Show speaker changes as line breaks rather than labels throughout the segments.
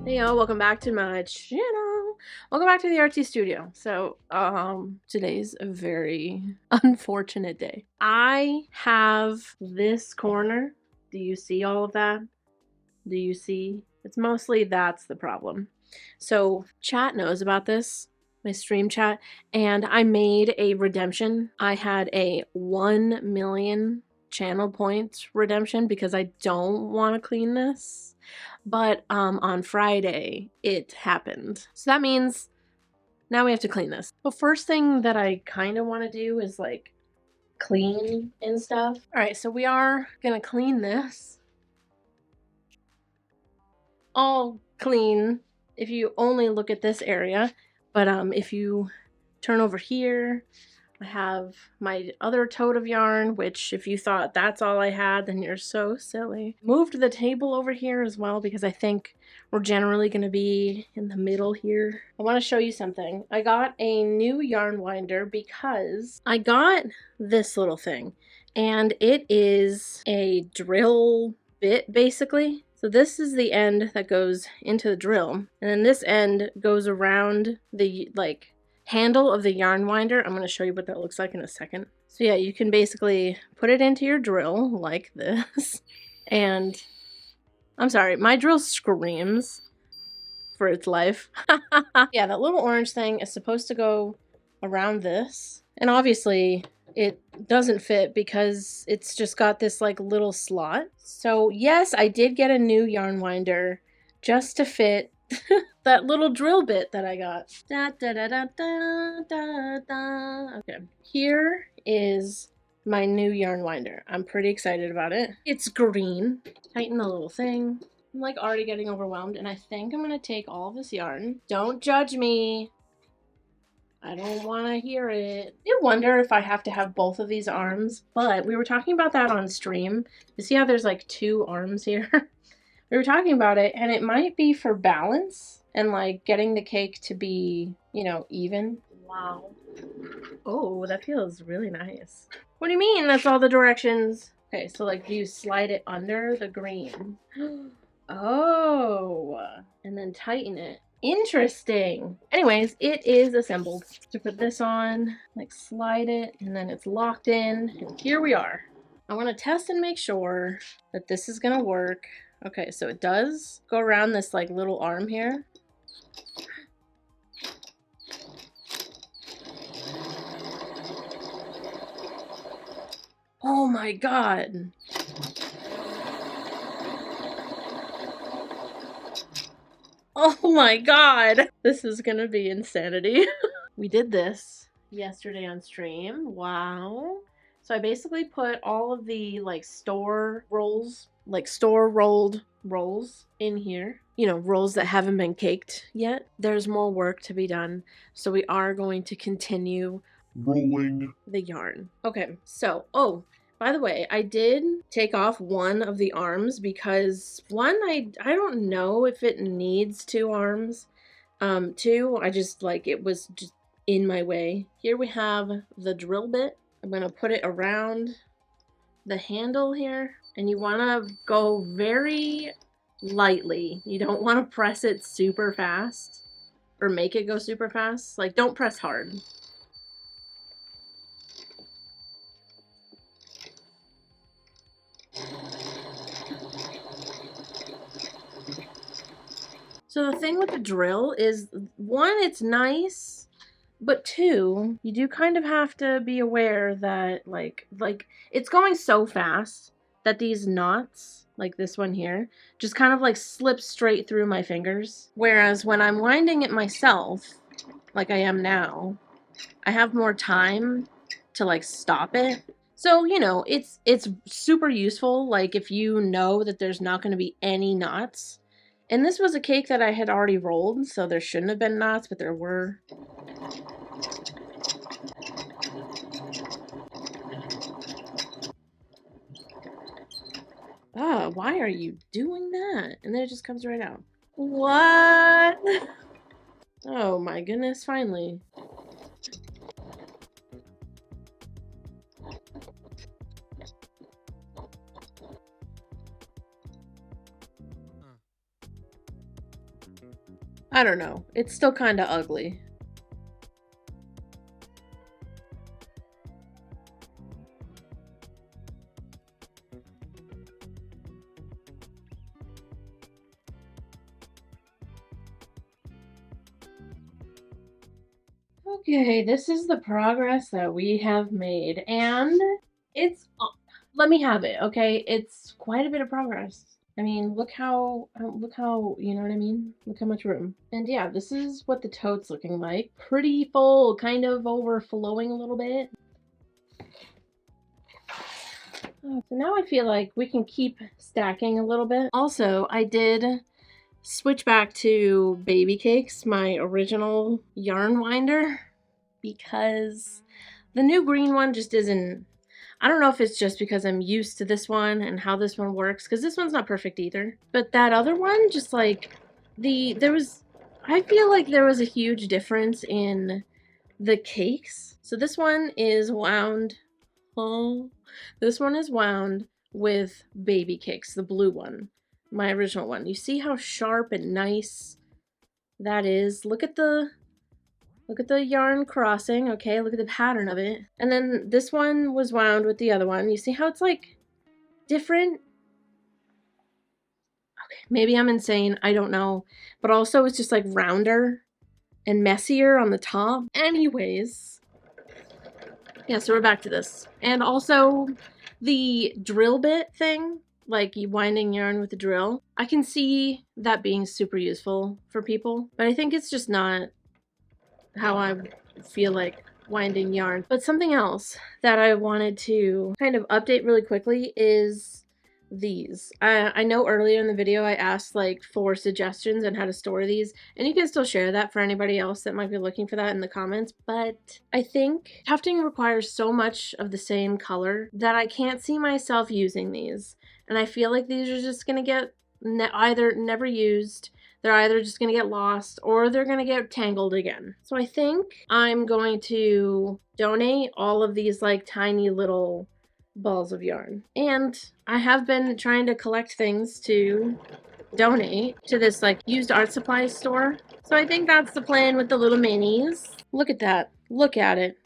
Hey y'all, welcome back to my channel. Welcome back to the Artsy Studio. So, today's a very unfortunate day. I have this corner. Do you see all of that? Do you see? It's mostly that's the problem. So, chat knows about this, my stream chat, and I made a redemption. I had a 1 million channel points redemption because I don't want to clean this. But on Friday, it happened. So that means now we have to clean this. The first thing that I kind of want to do is like clean and stuff. All right, so we are gonna clean this. All clean if you only look at this area. But if you turn over here, I have my other tote of yarn, which if you thought that's all I had, then you're so silly. Moved the table over here as well because I think we're generally going to be in the middle here. I want to show you something. I got a new yarn winder because I got this little thing, and it is a drill bit basically. So this is the end that goes into the drill, and then this end goes around the handle of the yarn winder. I'm going to show you what that looks like in a second. So yeah, you can basically put it into your drill like this. And I'm sorry, my drill screams for its life. Yeah, that little orange thing is supposed to go around this. And obviously it doesn't fit because it's just got this like little slot. So yes, I did get a new yarn winder just to fit that little drill bit that I got. Da, da, da, da, da, da, da. Okay, here is my new yarn winder. I'm pretty excited about it. It's green. Tighten the little thing. I'm like already getting overwhelmed, and I think I'm gonna take all of this yarn. Don't judge me. I don't want to hear it. I wonder if I have to have both of these arms, but we were talking about that on stream. You see how there's like 2 arms here? We were talking about it, and it might be for balance and like getting the cake to be, you know, even. Wow. Oh, that feels really nice. What do you mean that's all the directions? Okay, so like you slide it under the green. Oh, and then tighten it. Interesting. Anyways, it is assembled. To put this on, like slide it, and then it's locked in, and here we are. I want to test and make sure that this is gonna work. Okay, so it does go around this like little arm here. Oh my god. Oh my god. This is gonna be insanity. We did this yesterday on stream. Wow. So I basically put all of the like store rolls, like store rolled rolls in here. You know, rolls that haven't been caked yet. There's more work to be done. So we are going to continue rolling the yarn. Okay, so, oh, by the way, I did take off one of the arms because one, I don't know if it needs 2 arms. 2, I just like it was just in my way. Here we have the drill bit. I'm gonna put it around the handle here, and you wanna go very lightly. You don't wanna press it super fast or make it go super fast. Like, don't press hard. So the thing with the drill is, 1, it's nice, but 2, you do kind of have to be aware that like it's going so fast that these knots, like this one here, just kind of like slip straight through my fingers. Whereas when I'm winding it myself, like I am now, I have more time to like stop it. So, you know, it's super useful, like if you know that there's not going to be any knots. And this was a cake that I had already rolled, so there shouldn't have been knots, but there were. Ah, why are you doing that? And then it just comes right out. What? Oh my goodness, finally. I don't know. It's still kind of ugly. Okay, this is the progress that we have made, and it's, let me have it, okay? It's quite a bit of progress. I mean, look how, you know what I mean? Look how much room. And yeah, this is what the tote's looking like. Pretty full, kind of overflowing a little bit. Oh, so now I feel like we can keep stacking a little bit. Also, I did switch back to baby cakes, my original yarn winder, because the new green one just isn't, I don't know if it's just because I'm used to this one and how this one works, because this one's not perfect either. But that other one, just like, I feel like there was a huge difference in the cakes. So this one is wound, oh, this one is wound with baby cakes, the blue one, my original one. You see how sharp and nice that is? Look at the yarn crossing, okay? Look at the pattern of it. And then this one was wound with the other one. You see how it's like different? Okay, maybe I'm insane, I don't know. But also it's just like rounder and messier on the top. Anyways, yeah, so we're back to this. And also the drill bit thing, like you winding yarn with the drill, I can see that being super useful for people, but I think it's just not how I feel like winding yarn. But something else that I wanted to kind of update really quickly is these. I know earlier in the video I asked like for suggestions on how to store these, and you can still share that for anybody else that might be looking for that in the comments, but I think tufting requires so much of the same color that I can't see myself using these, and I feel like these are just gonna get either never used, they're either just going to get lost or they're going to get tangled again. So I think I'm going to donate all of these like tiny little balls of yarn. And I have been trying to collect things to donate to this like used art supply store. So I think that's the plan with the little minis. Look at that. Look at it.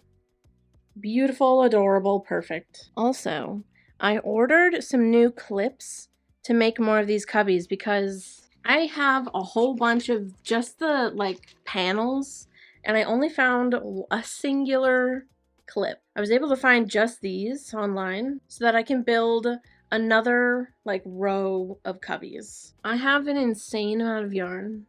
Beautiful, adorable, perfect. Also, I ordered some new clips to make more of these cubbies because I have a whole bunch of just the like panels and I only found a singular clip. I was able to find just these online so that I can build another like row of cubbies. I have an insane amount of yarn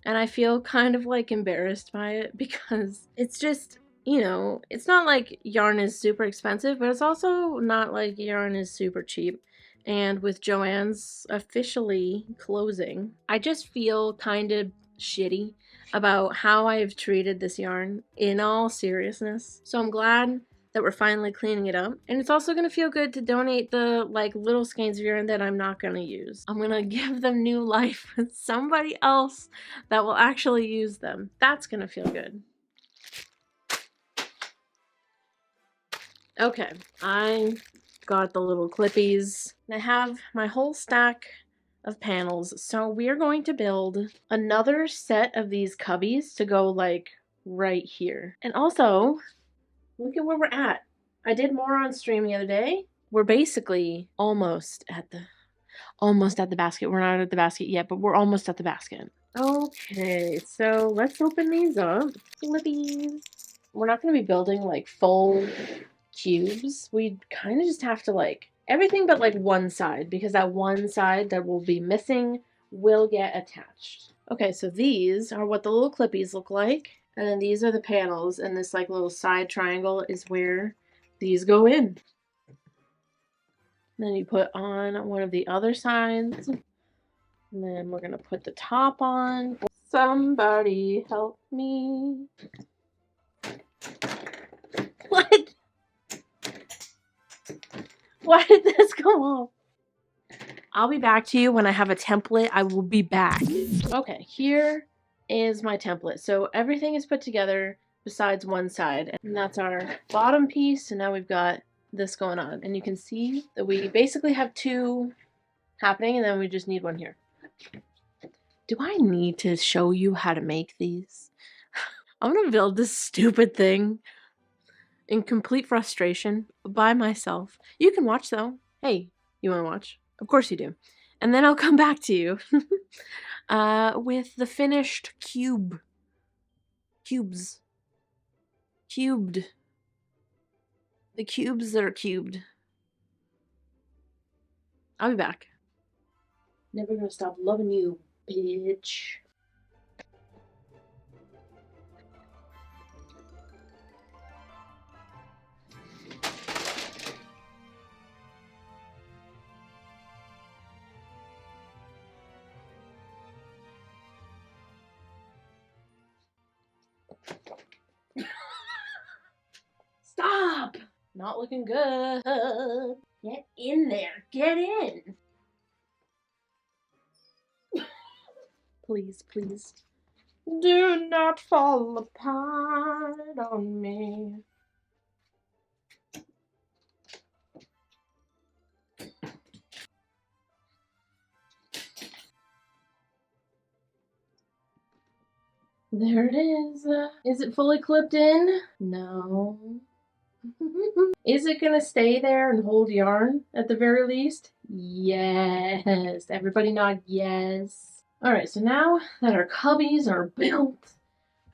and I feel kind of like embarrassed by it because it's just, you know, it's not like yarn is super expensive, but it's also not like yarn is super cheap. And with Joann's officially closing, I just feel kind of shitty about how I've treated this yarn in all seriousness. So I'm glad that we're finally cleaning it up. And it's also going to feel good to donate the like little skeins of yarn that I'm not going to use. I'm going to give them new life with somebody else that will actually use them. That's going to feel good. Okay, I got the little clippies. I have my whole stack of panels, so we're going to build another set of these cubbies to go like right here. And also, look at where we're at. I did more on stream the other day. We're basically almost at the basket. We're not at the basket yet, but we're almost at the basket. Okay, so let's open these up. Clippies. We're not going to be building like full cubes. We kind of just have to like everything but like one side, because that one side that will be missing will get attached. Okay, so these are what the little clippies look like, and then these are the panels, and this like little side triangle is where these go in. Then you put on one of the other sides, and then we're gonna put the top on. Somebody help me. What? Why did this go off? I'll be back to you when I have a template. I will be back. Okay, here is my template. So everything is put together besides one side. And that's our bottom piece. And now we've got this going on. And you can see that we basically have two happening, and then we just need one here. Do I need to show you how to make these? I'm gonna build this stupid thing in complete frustration by myself. You can watch though. Hey, you wanna watch? Of course you do. And then I'll come back to you with the finished cube. Cubes. Cubed. The cubes that are cubed. I'll be back. Never gonna stop loving you, bitch. Stop! Not looking good. Get in there. Get in. Please, please. Do not fall apart on me. There it is. Is it fully clipped in? No. Is it gonna stay there and hold yarn at the very least? Yes. Everybody nod yes. Alright, so now that our cubbies are built,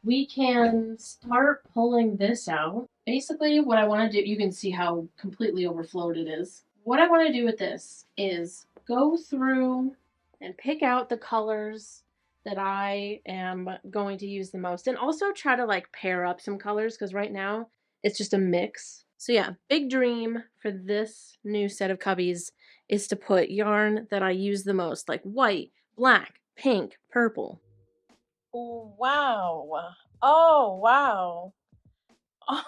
we can start pulling this out. Basically, what I want to do, you can see how completely overflowed it is. What I want to do with this is go through and pick out the colors that I am going to use the most, and also try to like pair up some colors, because right now it's just a mix. So yeah, big dream for this new set of cubbies is to put yarn that I use the most, like white, black, pink, purple. Oh, wow. Oh, wow. I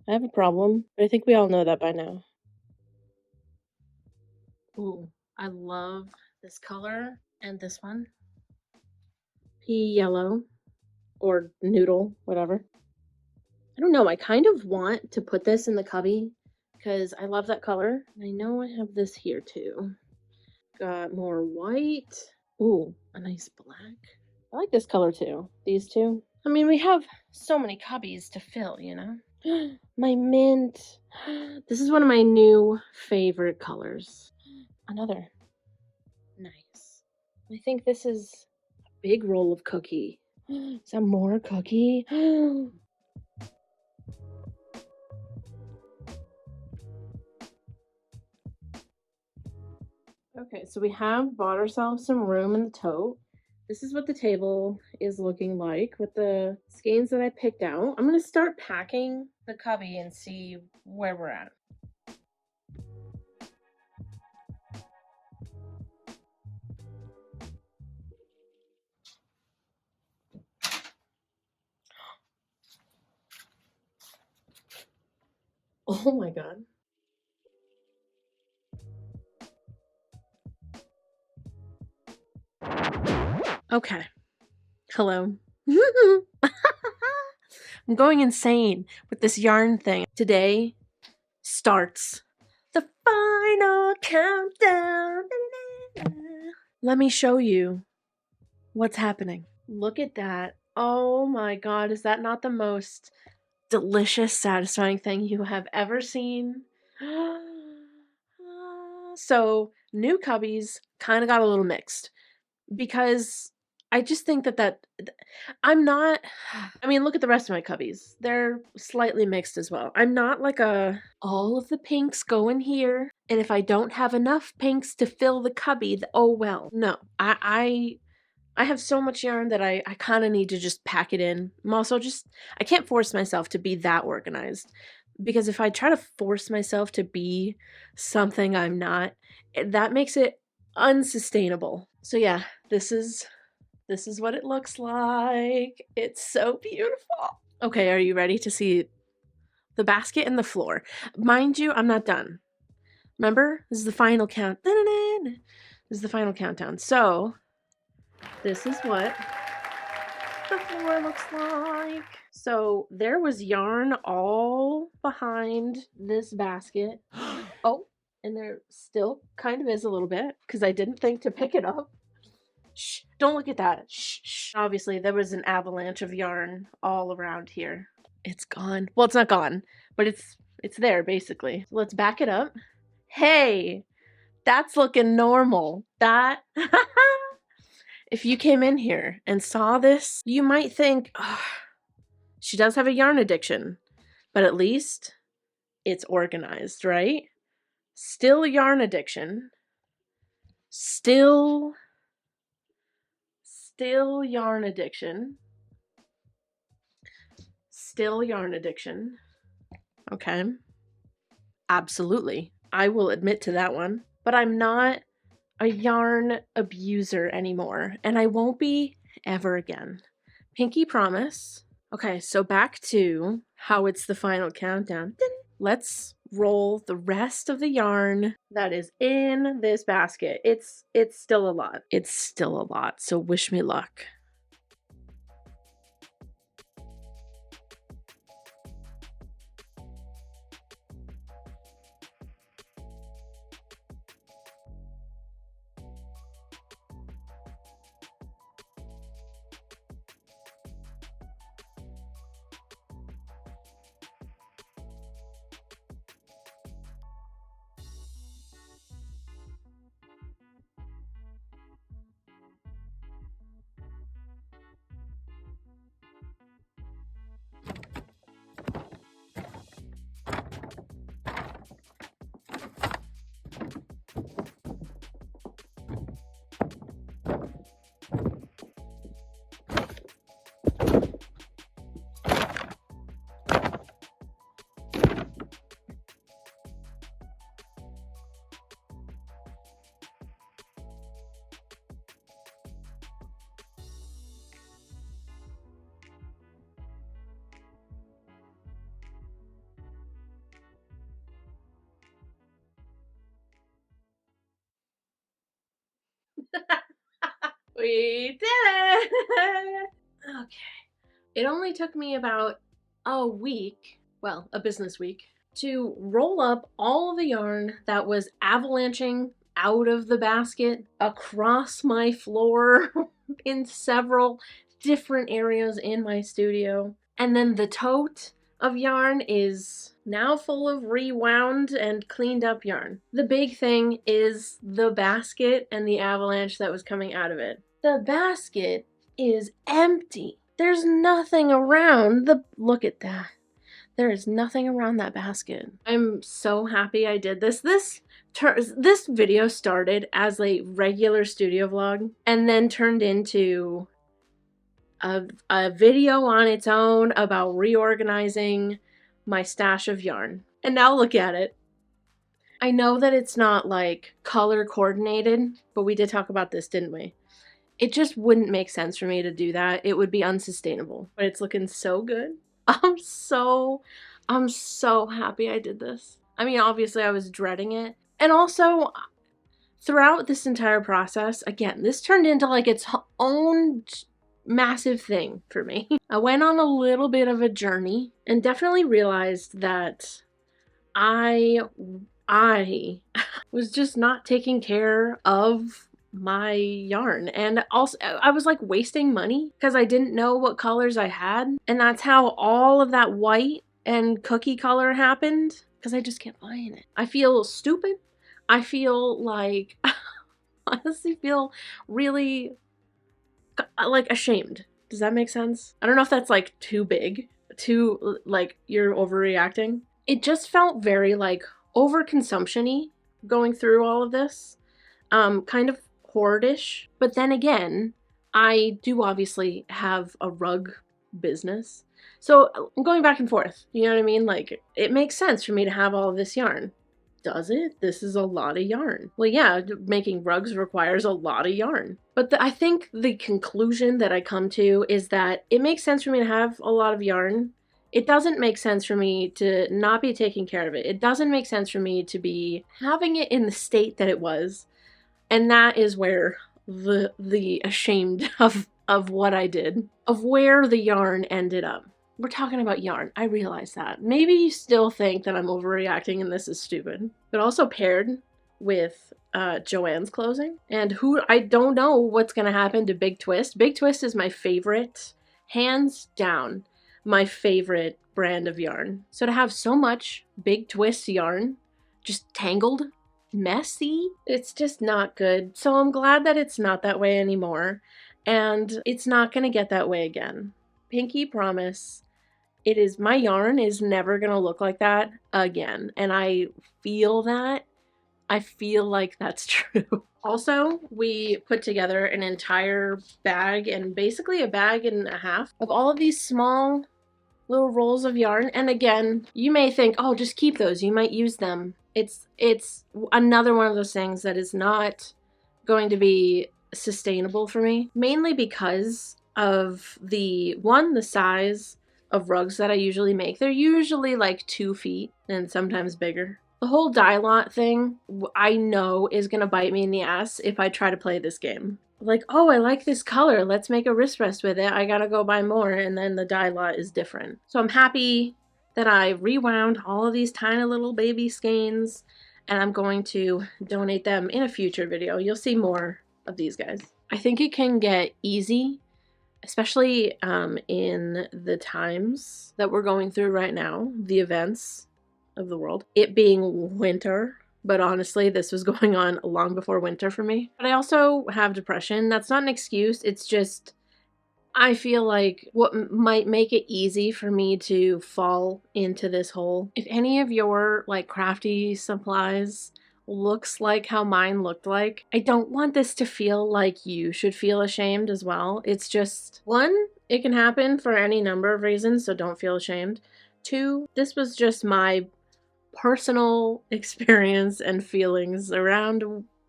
have a problem, but I think we all know that by now. Ooh, I love this color and this one. Pea yellow or noodle, whatever. I don't know, I kind of want to put this in the cubby because I love that color. I know I have this here too. Got more white. Ooh, a nice black. I like this color too. These two. I mean, we have so many cubbies to fill, you know? My mint. This is one of my new favorite colors. Another. Nice. I think this is a big roll of cookie. Is that more cookie? Okay, so we have bought ourselves some room in the tote. This is what the table is looking like with the skeins that I picked out. I'm going to start packing the cubby and see where we're at. Oh my god. Okay. Hello. I'm going insane with this yarn thing. Today starts the final countdown. Let me show you what's happening. Look at that. Oh my god, is that not the most delicious, satisfying thing you have ever seen? So, new cubbies kind of got a little mixed because I just think that I'm not, I mean, look at the rest of my cubbies. They're slightly mixed as well. I'm not like a, all of the pinks go in here, and if I don't have enough pinks to fill the cubby, oh well. No, I have so much yarn that I kind of need to just pack it in. I'm also just, I can't force myself to be that organized, because if I try to force myself to be something I'm not, that makes it unsustainable. So yeah, this is what it looks like. It's so beautiful. Okay, are you ready to see the basket and the floor? Mind you, I'm not done. Remember, this is the final count. This is the final countdown. So, this is what the floor looks like. So, there was yarn all behind this basket. Oh, and there still kind of is a little bit because I didn't think to pick it up. Shh, don't look at that. Shh, shh. Obviously, there was an avalanche of yarn all around here. It's gone. Well, it's not gone, but it's there basically. So let's back it up. Hey, that's looking normal. That if you came in here and saw this, you might think, oh, she does have a yarn addiction, but at least it's organized, right? Still yarn addiction. Still yarn addiction. Still yarn addiction. Okay. Absolutely. I will admit to that one. But I'm not a yarn abuser anymore, and I won't be ever again. Pinky promise. Okay, so back to how it's the final countdown. Let's roll the rest of the yarn that is in this basket. It's still a lot. It's still a lot, so wish me luck. We did it! Okay. It only took me about a week, well, a business week, to roll up all of the yarn that was avalanching out of the basket across my floor in several different areas in my studio. And then the tote of yarn is now full of rewound and cleaned up yarn. The big thing is the basket and the avalanche that was coming out of it. The basket is empty. There's nothing around look at that. There is nothing around that basket. I'm so happy I did this. This video started as a regular studio vlog and then turned into a video on its own about reorganizing my stash of yarn. And now look at it. I know that it's not like color coordinated, but we did talk about this, didn't we? It just wouldn't make sense for me to do that. It would be unsustainable, but it's looking so good. I'm so happy I did this. I mean, obviously I was dreading it. And also, throughout this entire process, again, this turned into like its own massive thing for me. I went on a little bit of a journey and definitely realized that I was just not taking care of my yarn, and also I was like wasting money because I didn't know what colors I had, and that's how all of that white and cookie color happened, because I just kept buying it. I feel stupid. I feel like honestly feel really like ashamed. Does that make sense? I don't know if that's like too big, too like you're overreacting. It just felt very like overconsumption-y going through all of this. Kind of hoardish. But then again, I do obviously have a rug business. So I'm going back and forth. You know what I mean? Like, it makes sense for me to have all of this yarn. Does it? This is a lot of yarn. Well, yeah, making rugs requires a lot of yarn. But I think the conclusion that I come to is that it makes sense for me to have a lot of yarn. It doesn't make sense for me to not be taking care of it. It doesn't make sense for me to be having it in the state that it was. And that is where the ashamed of what I did, of where the yarn ended up. We're talking about yarn. I realize that. Maybe you still think that I'm overreacting and this is stupid. But also paired with Joann's closing. And who, I don't know what's gonna happen to Big Twist. Big Twist is my favorite, hands down, my favorite brand of yarn. So to have so much Big Twist yarn just tangled, messy, it's just not good. So I'm glad that it's not that way anymore, and it's not gonna get that way again. Pinky promise. It is, my yarn is never gonna look like that again, and I feel that. I feel like that's true. Also, we put together an entire bag, and basically a bag and a half, of all of these small little rolls of yarn. And again, you may think, oh, just keep those, you might use them. It's another one of those things that is not going to be sustainable for me, mainly because of the size of rugs that I usually make. They're usually like 2 feet and sometimes bigger. The whole dye lot thing, I know, is gonna bite me in the ass if I try to play this game. Like, oh, I like this color, let's make a wrist rest with it, I gotta go buy more, and then the dye lot is different. So I'm happy that I rewound all of these tiny little baby skeins, and I'm going to donate them in a future video. You'll see more of these guys. I think it can get easy, especially in the times that we're going through right now, the events of the world, it being winter. But honestly, this was going on long before winter for me. But I also have depression. That's not an excuse. It's just, I feel like what might make it easy for me to fall into this hole. If any of your like crafty supplies looks like how mine looked like, I don't want this to feel like you should feel ashamed as well. It's just, one, it can happen for any number of reasons, so don't feel ashamed. Two, this was just my personal experience and feelings around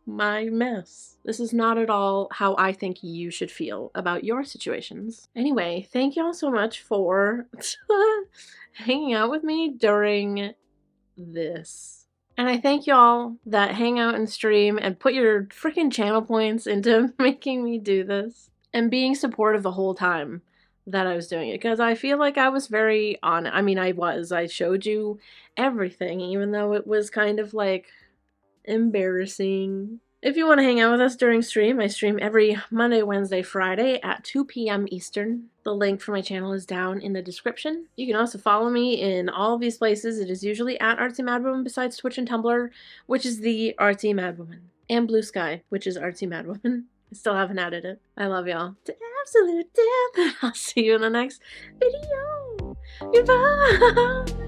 my mess. This is not at all how I think you should feel about your situations. Anyway, thank y'all so much for hanging out with me during this. And I thank y'all that hang out and stream and put your freaking channel points into making me do this and being supportive the whole time that I was doing it, because I feel like I was very on it. I mean, I showed you everything, even though it was kind of like embarrassing. If you want to hang out with us during stream, I stream every Monday, Wednesday, Friday at 2 p.m. Eastern. The link for my channel is down in the description. You can also follow me in all of these places. It is usually at Artsymadwoman, besides Twitch and Tumblr, which is the Artsymadwoman, and Blue Sky, which is Artsymadwoman. I still haven't added it. I love y'all to absolute death. I'll see you in the next video. Goodbye.